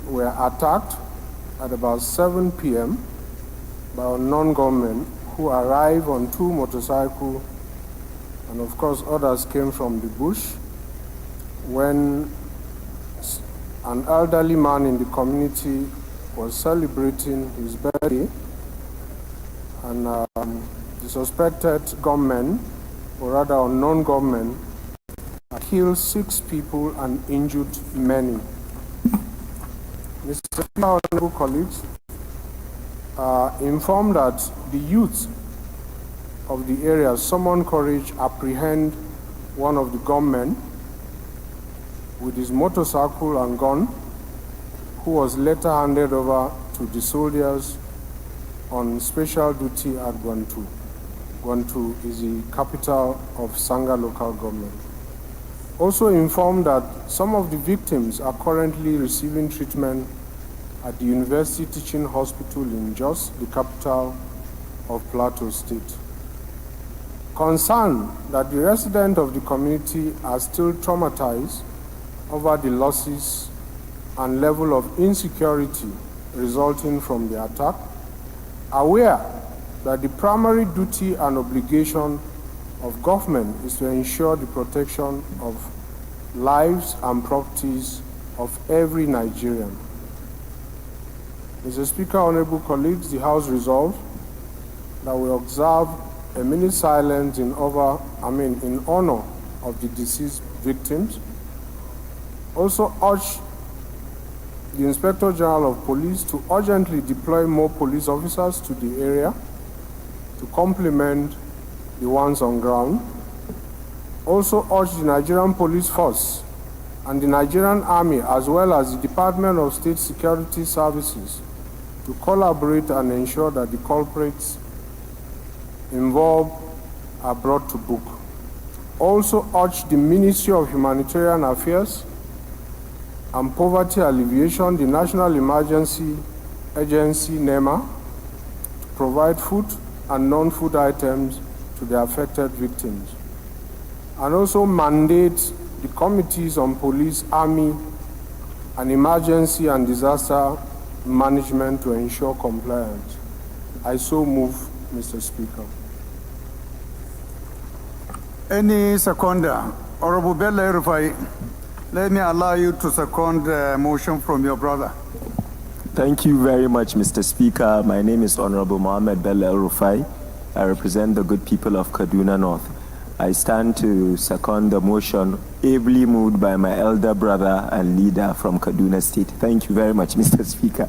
were attacked at about 7 p.m. by non-government who arrived on 2 motorcycles, and of course others came from the bush, when an elderly man in the community was celebrating his birthday, and the suspected gunmen, or rather unknown gunmen, killed 6 people and injured many. Mr. Speaker, honorable colleagues, informed that the youth of the area summoned courage apprehend one of the gunmen with his motorcycle and gun, who was later handed over to the soldiers on special duty at Guantu. Guantu is the capital of Sanga local government. Also informed that some of the victims are currently receiving treatment at the University Teaching Hospital in Jos, the capital of Plateau State. Concerned that the residents of the community are still traumatized over the losses and level of insecurity resulting from the attack, aware that the primary duty and obligation of government is to ensure the protection of lives and properties of every Nigerian. Mr. Speaker, honorable colleagues, the House resolved that we observe a minute silence in honor of the deceased victims. Also urge the Inspector General of Police to urgently deploy more police officers to the area to complement the ones on ground. Also urge the Nigerian Police Force and the Nigerian Army, as well as the Department of State Security Services, to collaborate and ensure that the culprits involved are brought to book. Also urge the Ministry of Humanitarian Affairs and Poverty Alleviation, the National Emergency Agency, NEMA, to provide food and non-food items to the affected victims, and also mandate the committees on police, army, and emergency and disaster management to ensure compliance. I so move, Mr. Speaker. Any seconder? Honorable Bello Rufai, let me allow you to second the motion from your brother. Thank you very much, Mr. Speaker. My name is Honorable Mohammed Bello Rufai. I represent the good people of Kaduna North. I stand to second the motion ably moved by my elder brother and leader from Kaduna State. Thank you very much, Mr. Speaker.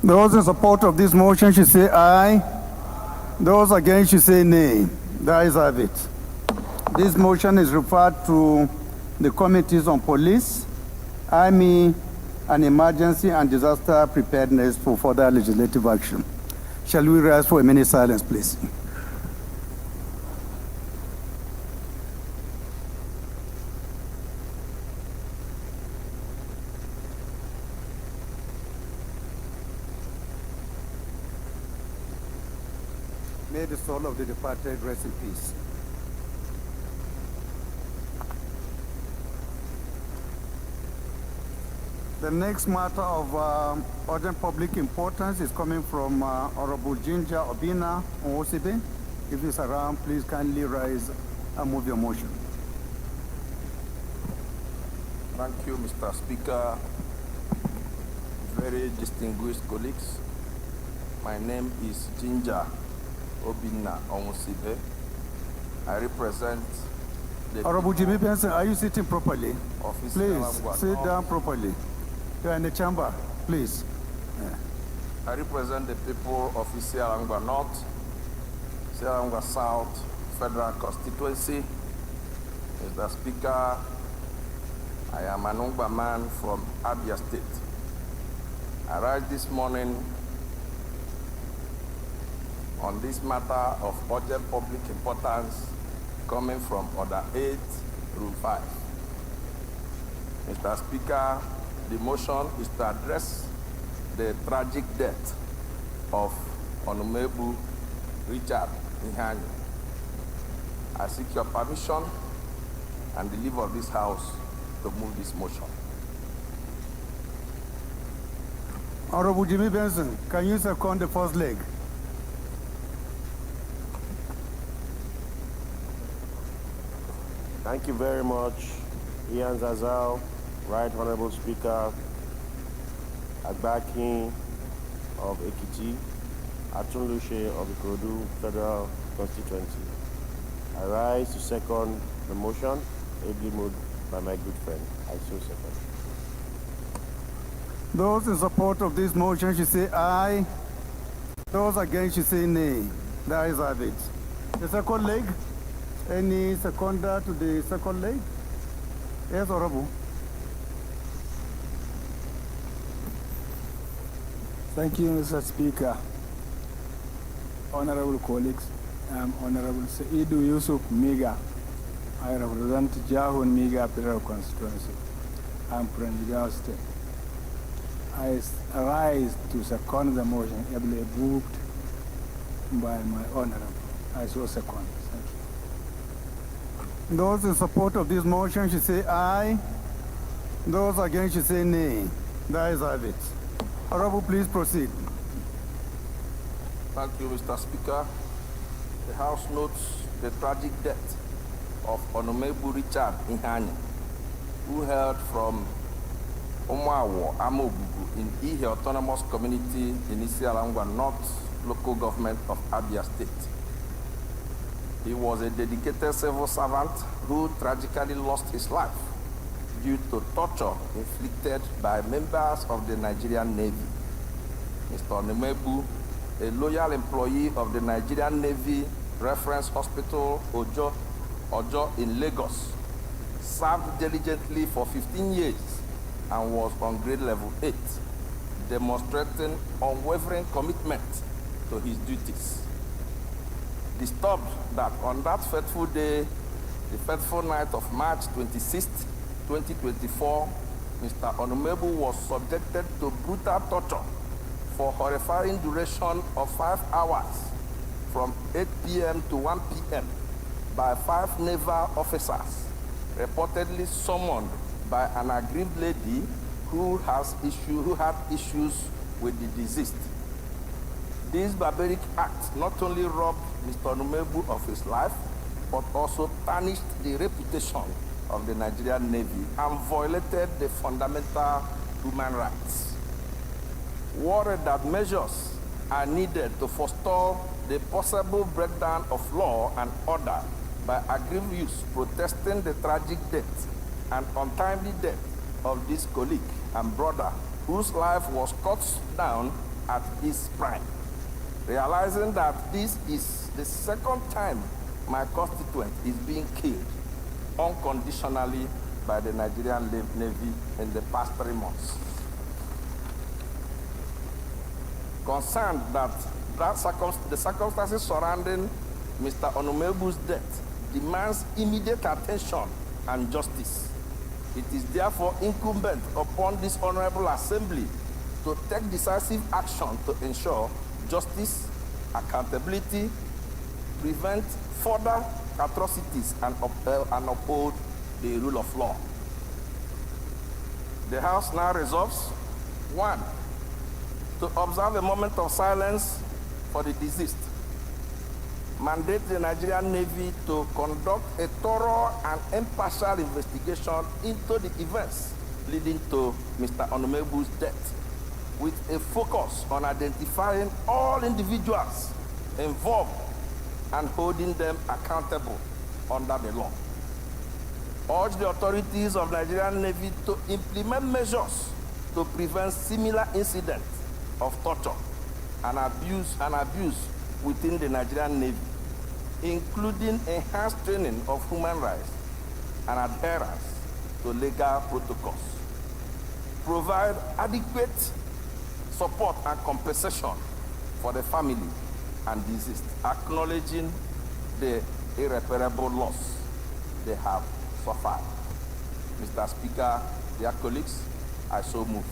Those in support of this motion should say aye. Those against should say nay. The ayes have it. This motion is referred to the committees on police, army, and emergency and disaster preparedness for further legislative action. Shall we rise for a minute silence, please? May the soul of the departed rest in peace. The next matter of urgent public importance is coming from Honorable Ginger Obina Onwosibe. If he's around, please kindly rise and move your motion. Thank you, Mr. Speaker. Very distinguished colleagues. My name is Ginger Obina Onwosibe. I represent the Honorable Jimmy Benson, are you sitting properly? Please, sit down properly. You're in the chamber, please. I represent the people of Isialangwa North, Isialangwa South Federal Constituency. Mr. Speaker, I am an Ungba man from Abia State. I rise this morning on this matter of urgent public importance coming from Order 8, Rule 5. Mr. Speaker, the motion is to address the tragic death of Honorable Richard Ihani. I seek your permission and the leave of this House to move this motion. Honorable Jimmy Benson, can you second the first leg? Thank you very much, Ian Zazal, Right Honorable Speaker, Agbakin of Ekiti, Atunlushe of Ikorodu Federal Constituency. I rise to second the motion, ably moved by my good friend. I so second. Those in support of this motion should say aye. Those against should say nay. The ayes have it. The second leg, any seconder to the second leg? Yes, Honorable. Thank you, Mr. Speaker. Honorable colleagues, I'm Honorable Saidu Yusuf Miga. I represent Jahun Miga Federal Constituency. I'm from Jigawa State. I rise to second the motion ably moved by my Honorable. I so second. Thank you. Those in support of this motion should say aye. Those against should say nay. The ayes have it. Honorable, please proceed. Thank you, Mr. Speaker. The House notes the tragic death of Onomebu Richard Ihanye, who hailed from Omawo Amogugu in Ihe Autonomous Community in Isialangwa North Local Government of Abia State. He was a dedicated civil servant who tragically lost his life due to torture inflicted by members of the Nigerian Navy. Mr. Onomebu, a loyal employee of the Nigerian Navy Reference Hospital Ojo in Lagos, served diligently for 15 years and was on grade level 8, demonstrating unwavering commitment to his duties. Disturbed that on that fateful day, the fateful night of March 26, 2024, Mr. Onomebu was subjected to brutal torture for horrifying duration of 5 hours from 8 p.m. to 1 p.m. by 5 naval officers, reportedly summoned by an aggrieved lady who had issues with the deceased. This barbaric act not only robbed Mr. Onomebu of his life, but also tarnished the reputation of the Nigerian Navy and violated the fundamental human rights. Worried that measures are needed to forestall the possible breakdown of law and order by aggrieved youths protesting the tragic death and untimely death of this colleague and brother whose life was cut down at his prime. Realizing that this is the second time my constituent is being killed unconditionally by the Nigerian Navy in the past 3 months. Concerned that the circumstances surrounding Mr. Onomebu's death demands immediate attention and justice. It is therefore incumbent upon this Honorable Assembly to take decisive action to ensure justice, accountability, prevent further atrocities, and uphold the rule of law. The House now resolves: 1, to observe a moment of silence for the deceased. Mandate the Nigerian Navy to conduct a thorough and impartial investigation into the events leading to Mr. Onomebu's death, with a focus on identifying all individuals involved and holding them accountable under the law. Urge the authorities of Nigerian Navy to implement measures to prevent similar incidents of torture and abuse within the Nigerian Navy, including enhanced training of human rights and adherence to legal protocols. Provide adequate support and compensation for the family and deceased, acknowledging the irreparable loss they have suffered. Mr. Speaker, dear colleagues, I so move.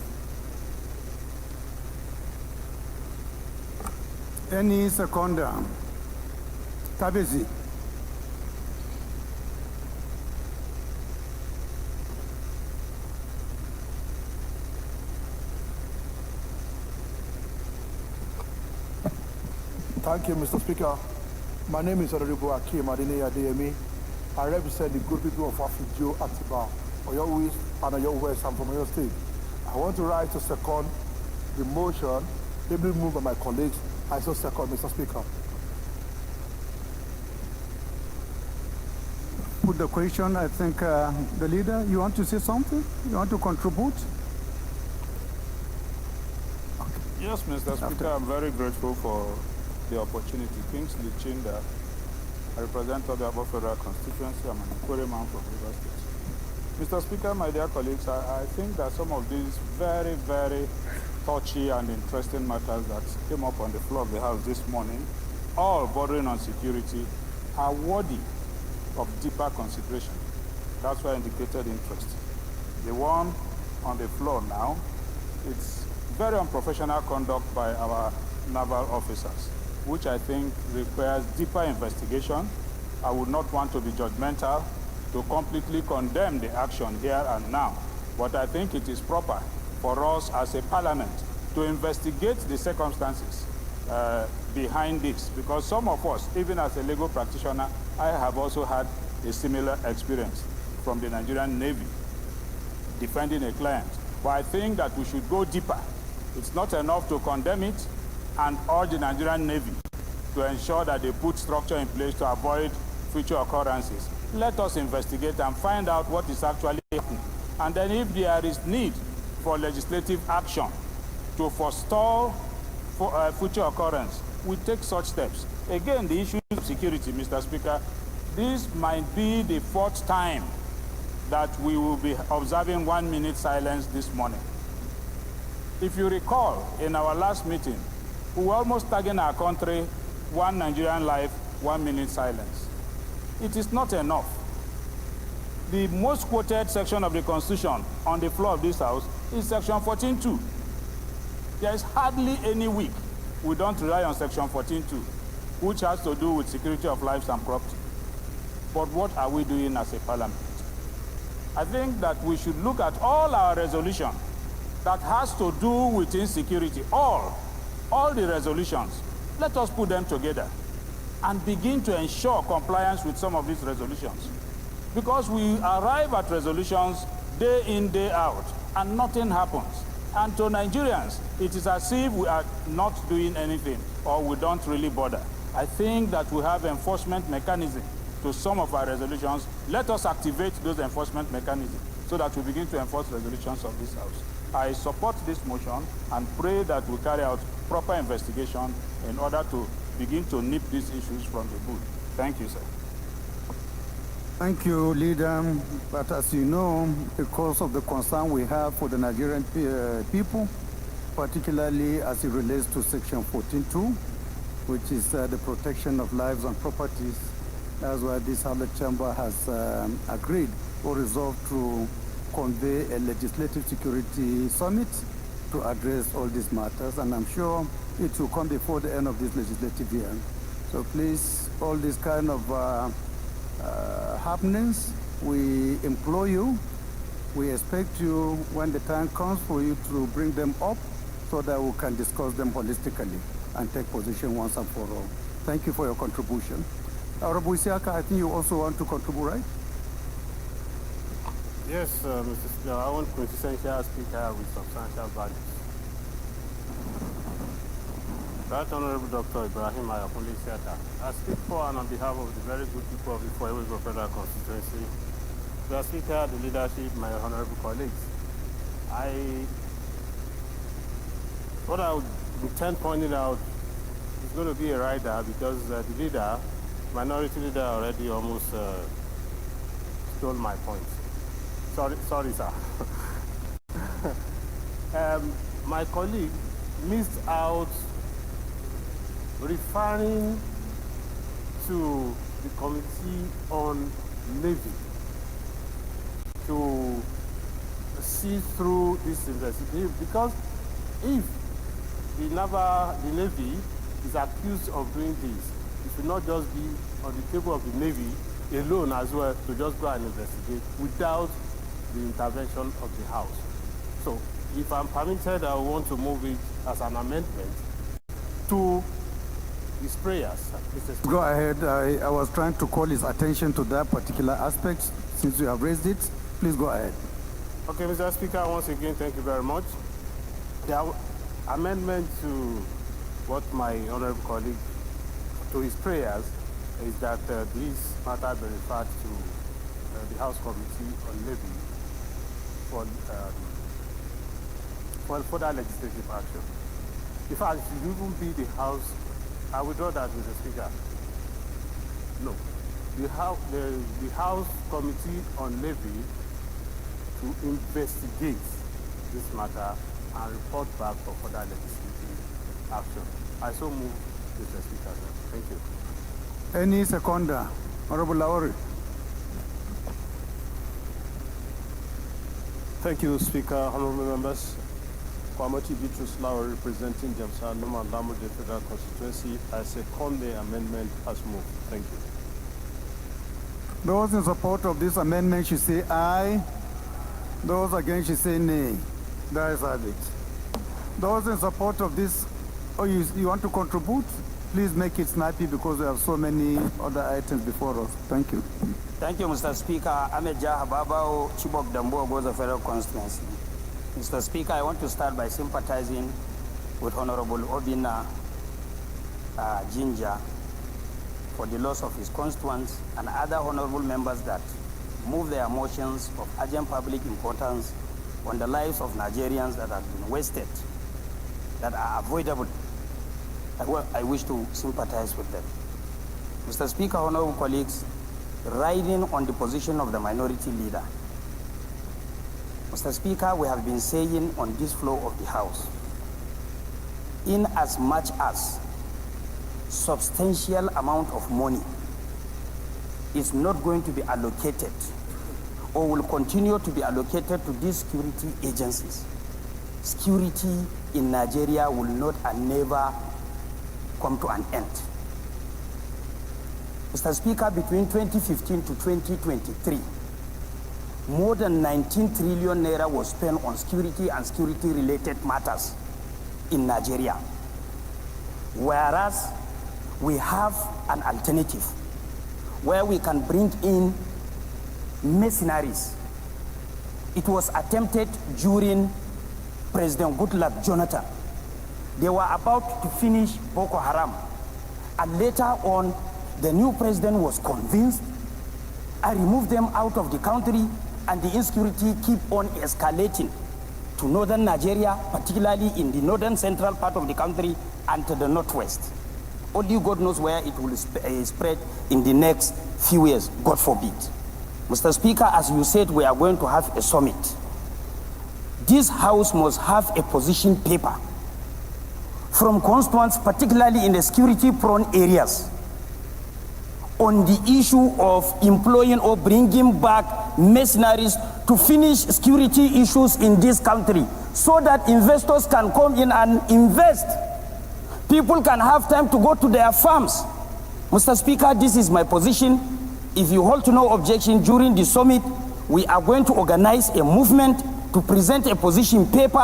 Any seconder? Tabezi. Thank you, Mr. Speaker. My name is Honorable Akim Adine Adeyemi. I represent the good people of Afijo, Atiba, Oyo East and Oyo West. I'm from Oyo State. I want to rise to second the motion, ably moved by my colleagues. I so second, Mr. Speaker. Put the question, I think the leader, you want to say something? You want to contribute? Yes, Mr. Speaker, I'm very grateful for the opportunity. Kingsley Chinda, I represent the Above Federal Constituency. I'm an inquiry man from River State. Mr. Speaker, my dear colleagues, I think that some of these very, very touchy and interesting matters that came up on the floor of the House this morning, all bordering on security, are worthy of deeper consideration. That's why I indicated interest. The one on the floor now, it's very unprofessional conduct by our naval officers, which I think requires deeper investigation. I would not want to be judgmental to completely condemn the action here and now, but I think it is proper for us as a parliament to investigate the circumstances behind this, because some of us, even as a legal practitioner, I have also had a similar experience from the Nigerian Navy defending a client. But I think that we should go deeper. It's not enough to condemn it and urge the Nigerian Navy to ensure that they put structure in place to avoid future occurrences. Let us investigate and find out what is actually happening. And then if there is need for legislative action to forestall future occurrence, we take such steps. Again, the issue of security, Mr. Speaker, this might be the 4th time that we will be observing 1 minute silence this morning. If you recall, in our last meeting, we were almost tagging our country, one Nigerian life, 1 minute silence. It is not enough. The most quoted section of the Constitution on the floor of this House is Section 14.2. There is hardly any week we don't rely on Section 14.2, which has to do with security of lives and property. But what are we doing as a parliament? I think that we should look at all our resolutions that has to do with insecurity, all the resolutions. Let us put them together and begin to ensure compliance with some of these resolutions. Because we arrive at resolutions day in, day out, and nothing happens. And to Nigerians, it is as if we are not doing anything or we don't really bother. I think that we have enforcement mechanisms to some of our resolutions. Let us activate those enforcement mechanisms so that we begin to enforce resolutions of this House. I support this motion and pray that we carry out proper investigation in order to begin to nip these issues from the bud. Thank you, sir. Thank you, Leader. But as you know, because of the concern we have for the Nigerian people, particularly as it relates to Section 14.2, which is the protection of lives and properties, that's why this House Chamber has agreed or resolved to convey a legislative security summit to address all these matters, and I'm sure it will come before the end of this legislative year. So please, all these kind of happenings, we implore you, we expect you, when the time comes for you, to bring them up so that we can discuss them holistically and take position once and for all. Thank you for your contribution. Honorable Isiaka, I think you also want to contribute, right? Yes, Mr. Speaker, I want quintessential speaker with substantial values. Right Honorable Dr. Ibrahim Ayakunle Isiaka, I speak for and on behalf of the very good people of the Ifoewezo Federal Constituency, Mr. Speaker, the leadership, my honorable colleagues. What I would intend pointing out is going to be a rider because the leader, minority leader, already almost stole my point. Sorry, sir. My colleague missed out referring to the Committee on Navy to see through this investigation, because if the Navy is accused of doing this, it should not just be on the table of the Navy alone as well to just go and investigate without the intervention of the House. So if I'm permitted, I want to move it as an amendment to his prayers. Mr. Speaker. Go ahead. I was trying to call his attention to that particular aspect. Since you have raised it, please go ahead. Okay, Mr. Speaker, once again, thank you very much. The amendment to what my honorable colleague, to his prayers, is that this matter be referred to the House Committee on Levy for further legislative action. In fact, it should even be the House. I withdraw that, Mr. Speaker. No. The House Committee on Levy to investigate this matter and report back for further legislative action. I so move, Mr. Speaker. Thank you. Any seconder? Honorable Lowry. Thank you, Speaker. Honorable members. Kwamati Bitrus Lowry representing Jamsa Numa Lamurde Federal Constituency. I second the amendment as moved. Thank you. Those in support of this amendment should say aye. Those against should say nay. That is have it. Those in support of this, you want to contribute? Please make it snappy because we have so many other items before us. Thank you. Thank you, Mr. Speaker. Ahmed Jah Babao, Chibok Dambo, Goza Federal Constituency. Mr. Speaker, I want to start by sympathizing with Honorable Obina Jinja for the loss of his constituents and other honorable members that move their motions of urgent public importance on the lives of Nigerians that have been wasted, that are avoidable. I wish to sympathize with them. Mr. Speaker, honorable colleagues, riding on the position of the minority leader, Mr. Speaker, we have been saying on this floor of the House, in as much as substantial amount of money is not going to be allocated or will continue to be allocated to these security agencies, security in Nigeria will not and never come to an end. Mr. Speaker, between 2015 to 2023, more than 19 trillion naira was spent on security and security-related matters in Nigeria. Whereas we have an alternative where we can bring in mercenaries. It was attempted during President Goodluck Jonathan. They were about to finish Boko Haram. And later on, the new president was convinced and removed them out of the country, and the insecurity keep on escalating to northern Nigeria, particularly in the northern central part of the country and to the northwest. Only God knows where it will spread in the next few years, God forbid. Mr. Speaker, as you said, we are going to have a summit. This House must have a position paper from constituents, particularly in the security-prone areas, on the issue of employing or bringing back mercenaries to finish security issues in this country so that investors can come in and invest. People can have time to go to their farms. Mr. Speaker, this is my position. If you hold to no objection during the summit, we are going to organize a movement to present a position paper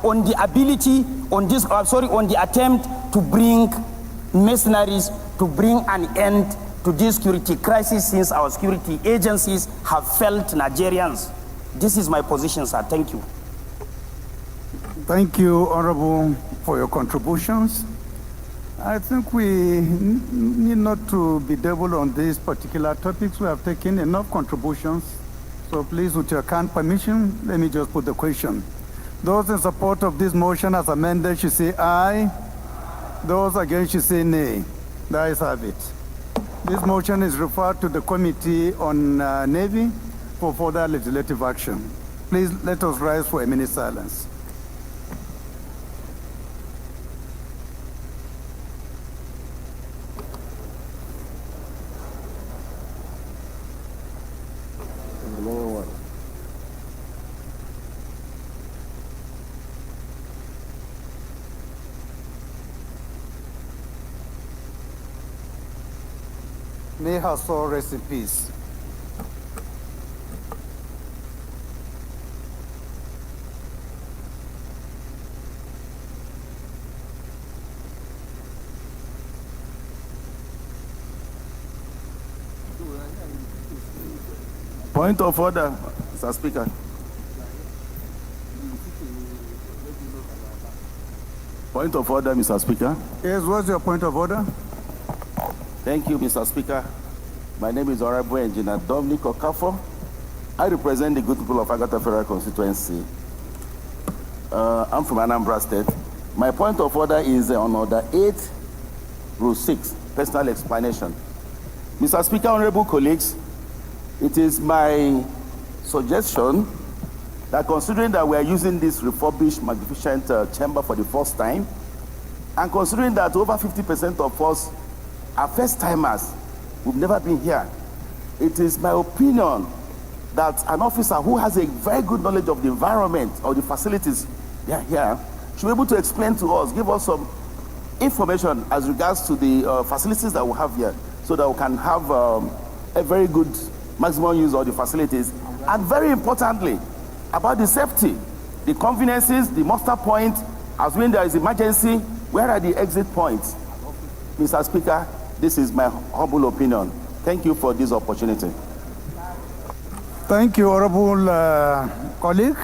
on the ability, on the attempt to bring mercenaries, to bring an end to this security crisis, since our security agencies have failed Nigerians. This is my position, sir. Thank you. Thank you, Honorable, for your contributions. I think we need not to be double on these particular topics. We have taken enough contributions. So please, with your kind permission, let me just put the question. Those in support of this motion as amended should say aye. Those against should say nay. The ayes have it. This motion is referred to the Committee on Navy for further legislative action. Please let us rise for a minute silence. May her soul rest in peace. Point of order, Mr. Speaker. Point of order, Mr. Speaker. Yes, what's your point of order? Thank you, Mr. Speaker. My name is Honorable Engineer Dominic Okafo. I represent the good people of Agata Federal Constituency. I'm from Anambra State. My point of order is on Order 8, Rule 6, personal explanation. Mr. Speaker, honorable colleagues, it is my suggestion that considering that we are using this refurbished, magnificent chamber for the first time, and considering that over 50% of us are first-timers, we've never been here, it is my opinion that an officer who has a very good knowledge of the environment or the facilities they are here should be able to explain to us, give us some information as regards to the facilities that we have here, so that we can have a very good maximum use of the facilities, and very importantly, about the safety, the conveniences, the muster point, as when there is emergency, where are the exit points? Mr. Speaker, this is my humble opinion. Thank you for this opportunity. Thank you, honorable colleague,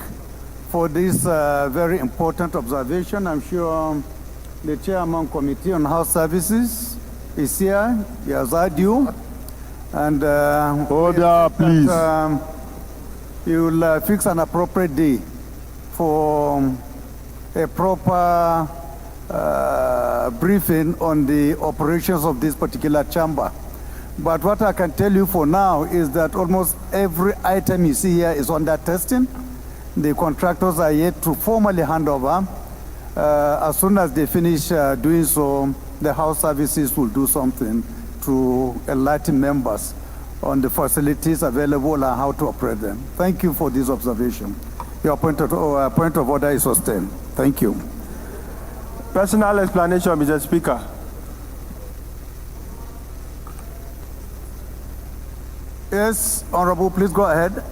for this very important observation. I'm sure the chairman committee on house services is here. He has heard you. And order, please. You will fix an appropriate day for a proper briefing on the operations of this particular chamber. But what I can tell you for now is that almost every item you see here is under testing. The contractors are yet to formally hand over. As soon as they finish doing so, the house services will do something to enlighten members on the facilities available and how to operate them. Thank you for this observation. Your point of order is sustained. Thank you. Personal explanation, Mr. Speaker. Yes, Honorable, please go ahead.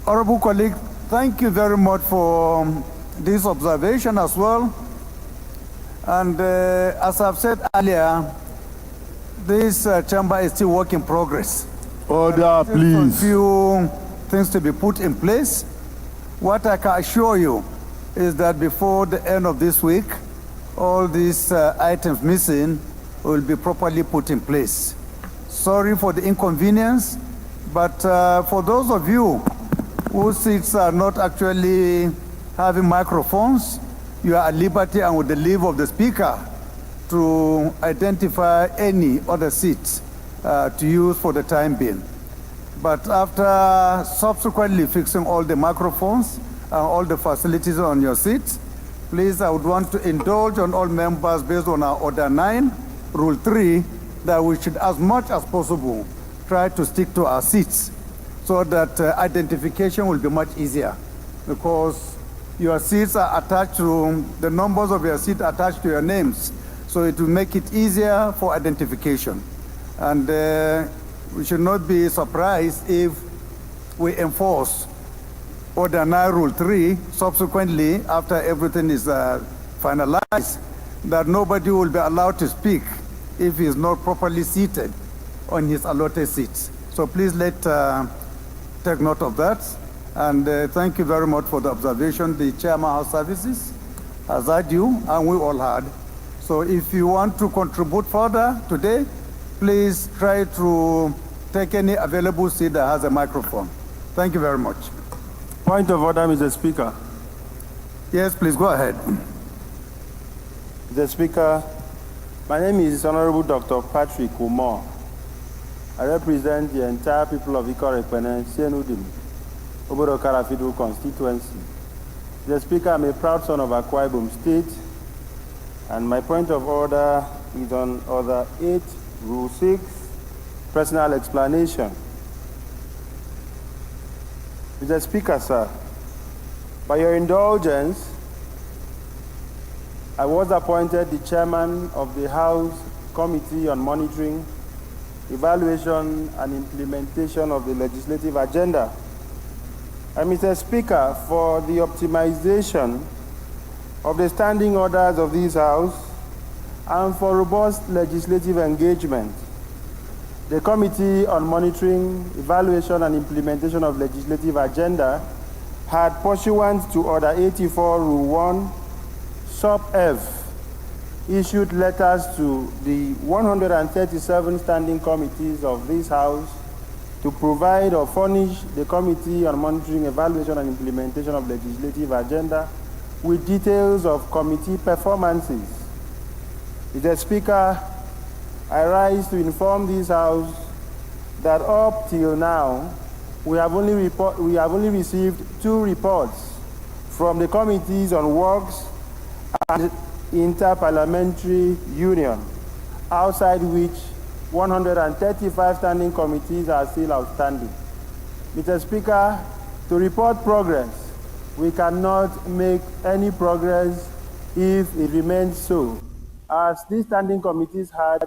Honorable colleague, thank you very much for this observation as well. And as I've said earlier, this chamber is still work in progress. Order, please. A few things to be put in place. What I can assure you is that before the end of this week, all these items missing will be properly put in place. Sorry for the inconvenience, but for those of you whose seats are not actually having microphones, you are at liberty and with the leave of the speaker to identify any other seats to use for the time being. But after subsequently fixing all the microphones and all the facilities on your seats, please, I would want to indulge on all members based on our Order 9, Rule 3, that we should, as much as possible, try to stick to our seats so that identification will be much easier, because your seats are attached to, the numbers of your seat attached to your names, so it will make it easier for identification. And we should not be surprised if we enforce Order 9, Rule 3, subsequently, after everything is finalized, that nobody will be allowed to speak if he is not properly seated on his allotted seats. So please take note of that. And thank you very much for the observation. The Chairman House Services has heard you, and we all heard. So if you want to contribute further today, please try to take any available seat that has a microphone. Thank you very much. Point of order, Mr. Speaker. Yes, please go ahead. Mr. Speaker, my name is Honorable Dr. Patrick Umar. I represent the entire people of Ikore-Ekpene, Sienudim, Obodokara Federal Constituency. Mr. Speaker, I'm a proud son of Akwa Ibom State, and my point of order is on Order 8, Rule 6, personal explanation. Mr. Speaker, sir, by your indulgence, I was appointed the chairman of the House Committee on Monitoring, Evaluation and Implementation of the Legislative Agenda. And Mr. Speaker, for the optimization of the standing orders of this House and for robust legislative engagement, the Committee on Monitoring, Evaluation and Implementation of Legislative Agenda had, pursuant to Order 84, Rule 1, Sub F, issued letters to the 137 standing committees of this House to provide or furnish the Committee on Monitoring, Evaluation and Implementation of Legislative Agenda with details of committee performances. Mr. Speaker, I rise to inform this House that up till now, we have only received 2 reports from the Committees on Works and Interparliamentary Union, outside which 135 standing committees are still outstanding. Mr. Speaker, to report progress, we cannot make any progress if it remains so, as these standing committees had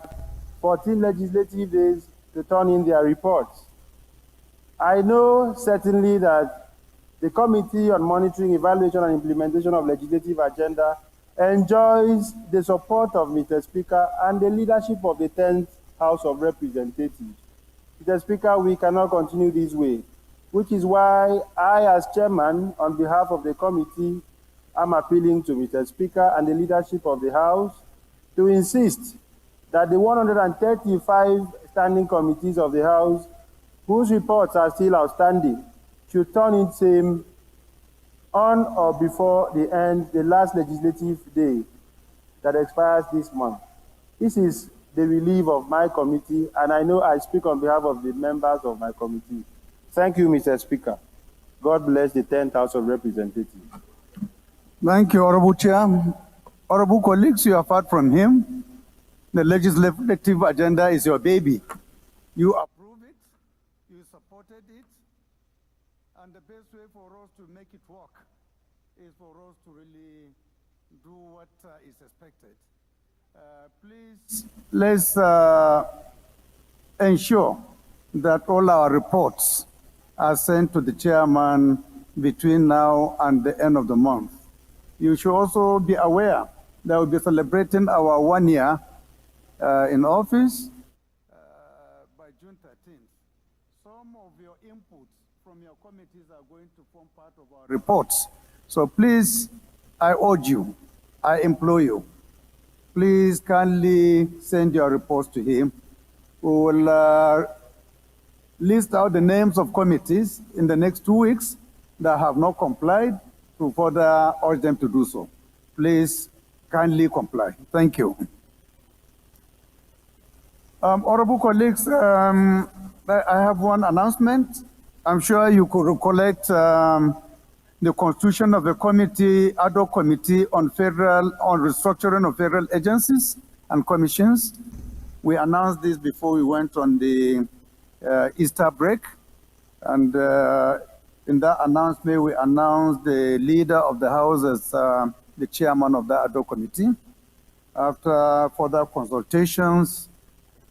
14 legislative days to turn in their reports. I know certainly that the Committee on Monitoring, Evaluation and Implementation of Legislative Agenda enjoys the support of Mr. Speaker and the leadership of the 10th House of Representatives. Mr. Speaker, we cannot continue this way, which is why I, as chairman, on behalf of the committee, am appealing to Mr. Speaker and the leadership of the House to insist that the 135 standing committees of the House, whose reports are still outstanding, should turn in same on or before the last legislative day that expires this month. This is the relief of my committee, and I know I speak on behalf of the members of my committee. Thank you, Mr. Speaker. God bless the 10th House of Representatives. Thank you, Honorable Chair. Honorable colleagues, you have heard from him. The legislative agenda is your baby. You approve it, you supported it, and the best way for us to make it work is for us to really do what is expected. Please, let's ensure that all our reports are sent to the chairman between now and the end of the month. You should also be aware that we'll be celebrating our 1 year in office by June 13th. Some of your inputs from your committees are going to form part of our reports. So please, I urge you, I implore you, please kindly send your reports to him. We will list out the names of committees in the next 2 weeks that have not complied to further urge them to do so. Please kindly comply. Thank you. Honorable colleagues, I have one announcement. I'm sure you could recollect the constitution of the committee, ad hoc committee on restructuring of federal agencies and commissions. We announced this before we went on the Easter break. And in that announcement, we announced the leader of the House as the chairman of the ad hoc committee. After further consultations,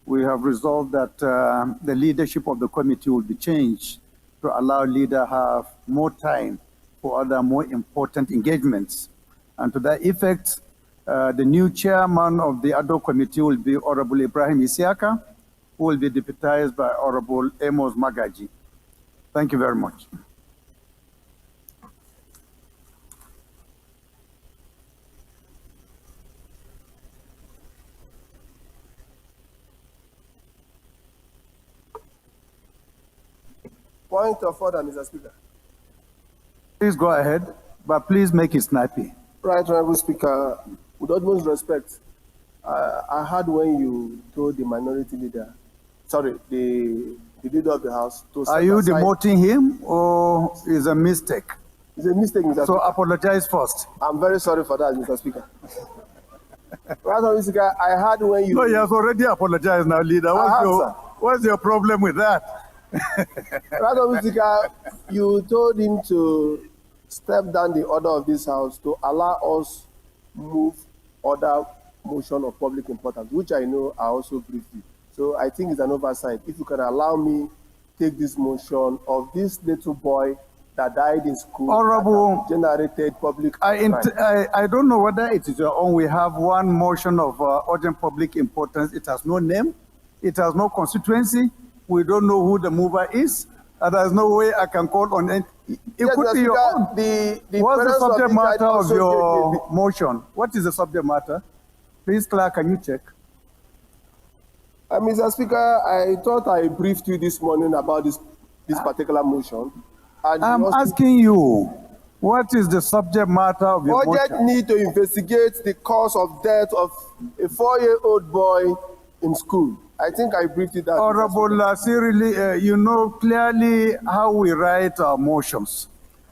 we have resolved that the leadership of the committee will be changed to allow leader have more time for other more important engagements. And to that effect, the new chairman of the ad hoc committee will be Honorable Ibrahim Isiaka, who will be deputized by Honorable Amos Magaji. Thank you very much. Point of order, Mr. Speaker. Please go ahead, but please make it snappy. Right, Honorable Speaker, with utmost respect, I heard when you told the minority leader, sorry, the leader of the House to set Are you aside- demoting him, or is a mistake? It's a mistake, Mr. So Speaker. apologize first. I'm very sorry for that, Mr. Speaker. Right, Honorable Speaker, I heard when you... No, he has already apologized now, leader. sir. What's your problem with that? Right, Honorable Speaker, you told him to step down the order of this House to allow us move other motion of public importance, which I know I also briefed you. So I think it's an oversight. If you can allow me take this motion of this little boy that died in school, Honorable, that generated public. I don't know whether it is your own. We have one motion of urgent public importance. It has no name. It has no constituency. We don't know who the mover is. And there's no way I can call on it. It Yes, could Mr. be your Speaker, own. the What's the parents of subject the child matter of also your gave me- motion? What is the subject matter? Please, clerk, can you check? Mr. Speaker, I thought I briefed you this morning about this particular motion. And I'm you also- asking you, what is the subject matter of your Budget motion? need to investigate the cause of death of a 4-year-old boy in school. I think I briefed it that. Honorable Sirili, you know clearly how we write our motions.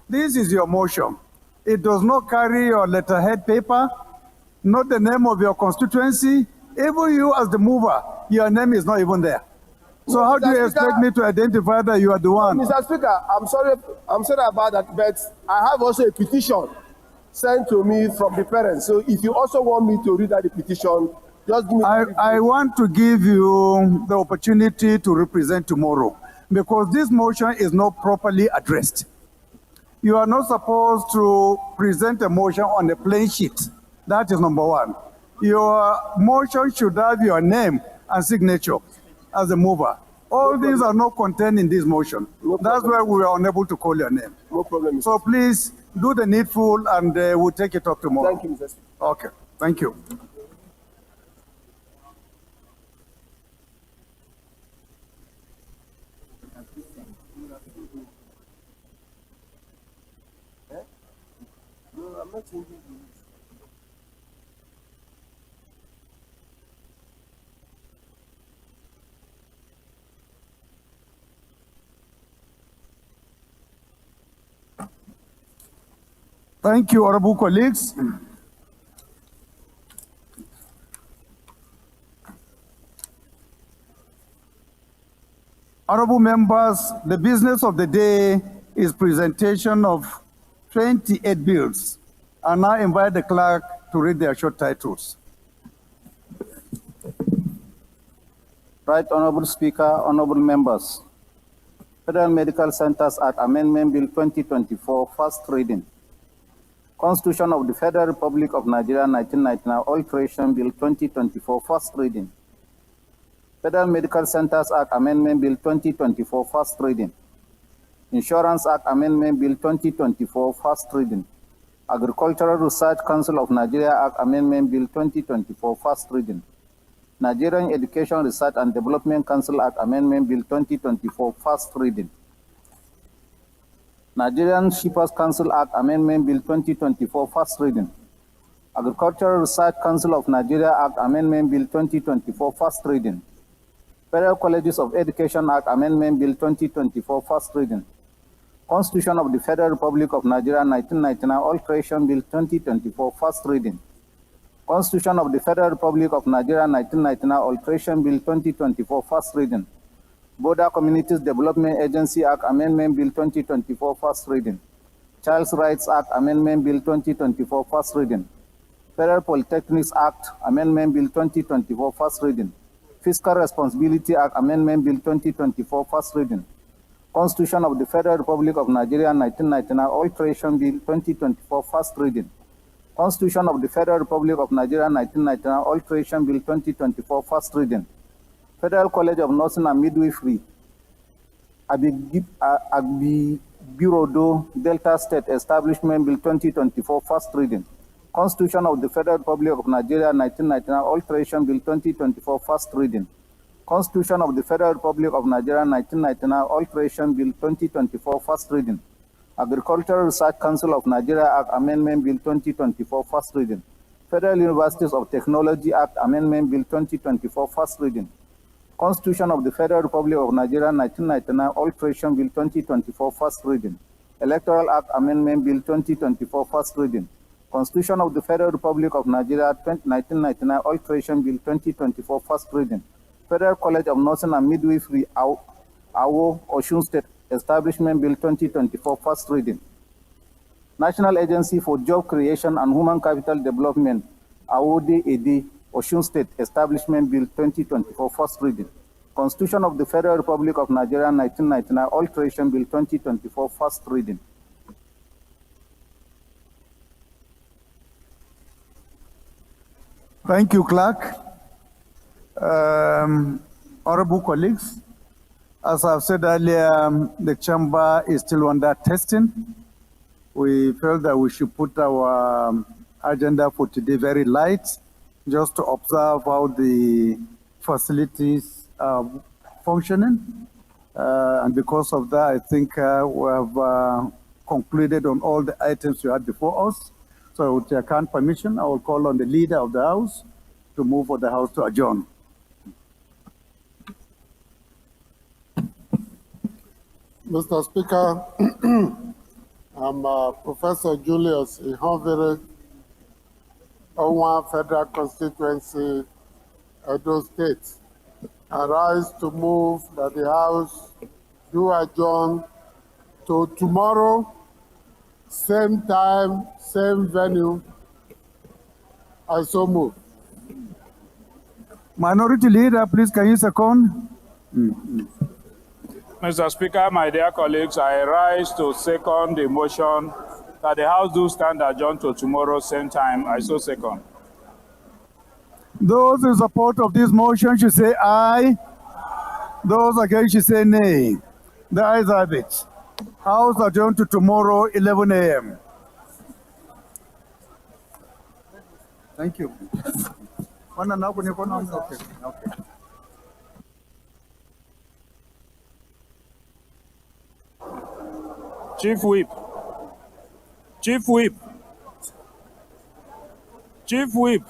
This is your motion. It does not carry your letterhead paper, not the name of your constituency. Even you as the mover, your name is not even there. So how do you Mr. expect Speaker- me to identify that you are the one? Mr. Speaker, I'm sorry about that, but I have also a petition sent to me from the parents. So if you also want me to read out the petition, just give me. I want to give you the opportunity to represent tomorrow because this motion is not properly addressed. You are not supposed to present a motion on a plain sheet. That is number one. Your motion should have your name and signature as a mover. All these are not contained in this motion. That's why we are unable to call your name. No problem. So please do the needful and we'll take it up tomorrow. Thank you, Mr. Speaker. Okay, thank you. No, I'm not changing the rules. Thank you, honorable colleagues. Honorable members, the business of the day is presentation of 28 bills. I now invite the clerk to read their short titles. Right Honorable Speaker, honorable members. Federal Medical Centers Act Amendment Bill 2024, first reading. Constitution of the Federal Republic of Nigeria 1999 Alteration Bill 2024, first reading. Federal Medical Centers Act Amendment Bill 2024, first reading. Insurance Act Amendment Bill 2024, first reading. Agricultural Research Council of Nigeria Act Amendment Bill 2024, first reading. Nigerian Education Research and Development Council Act Amendment Bill 2024, first reading. Nigerian Shippers Council Act Amendment Bill 2024, first reading. Agricultural Research Council of Nigeria Act Amendment Bill 2024, first reading. Federal Colleges of Education Act Amendment Bill 2024, first reading. Constitution of the Federal Republic of Nigeria 1999 Alteration Bill 2024, first reading. Constitution of the Federal Republic of Nigeria 1999 Alteration Bill 2024, first reading. Border Communities Development Agency Act Amendment Bill 2024, first reading. Child's Rights Act Amendment Bill 2024, first reading. Federal Polytechnics Act Amendment Bill 2024, first reading. Fiscal Responsibility Act Amendment Bill 2024, first reading. Constitution of the Federal Republic of Nigeria 1999 Alteration Bill 2024, first reading. Constitution of the Federal Republic of Nigeria 1999 Alteration Bill 2024, first reading. Federal College of Nursing and Midwifery, Agbi-Bureau Delta State Establishment Bill 2024, first reading. Constitution of the Federal Republic of Nigeria 1999 Alteration Bill 2024, first reading. Constitution of the Federal Republic of Nigeria 1999 Alteration Bill 2024 First Reading. Agricultural Research Council of Nigeria Act Amendment Bill 2024 First Reading. Federal Universities of Technology Act Amendment Bill 2024 First Reading. Constitution of the Federal Republic of Nigeria 1999 Alteration Bill 2024 First Reading. Electoral Act Amendment Bill 2024 First Reading. Constitution of the Federal Republic of Nigeria 1999 Alteration Bill 2024 First Reading. Federal College of Nursing and Midwifery, Awo, Osun State Establishment Bill 2024 First Reading. National Agency for Job Creation and Human Capital Development, Awode Edi, Osun State Establishment Bill 2024 First Reading. Constitution of the Federal Republic of Nigeria 1999 Alteration Bill 2024 First Reading. Thank you, Clerk. Honorable colleagues, as I've said earlier, the chamber is still under testing. We felt that we should put our agenda for today very light, just to observe how the facilities are functioning. And because of that, I think we have concluded on all the items we had before us. So with your kind permission, I will call on the leader of the House to move for the House to adjourn. Mr. Speaker, I'm Professor Julius Ihonvere, Owa Federal Constituency, Edo State. I rise to move that the House do adjourn to tomorrow, same time, same venue. I so move. Minority Leader, please, can you second? Mr. Speaker, my dear colleagues, I rise to second the motion that the House do stand adjourned to tomorrow, same time. I so second. Those in support of this motion should say aye. Those against should say nay. The ayes have it. House adjourned to tomorrow, 11 a.m. Thank you. Okay. Chief Whip. Chief Whip. Chief Whip.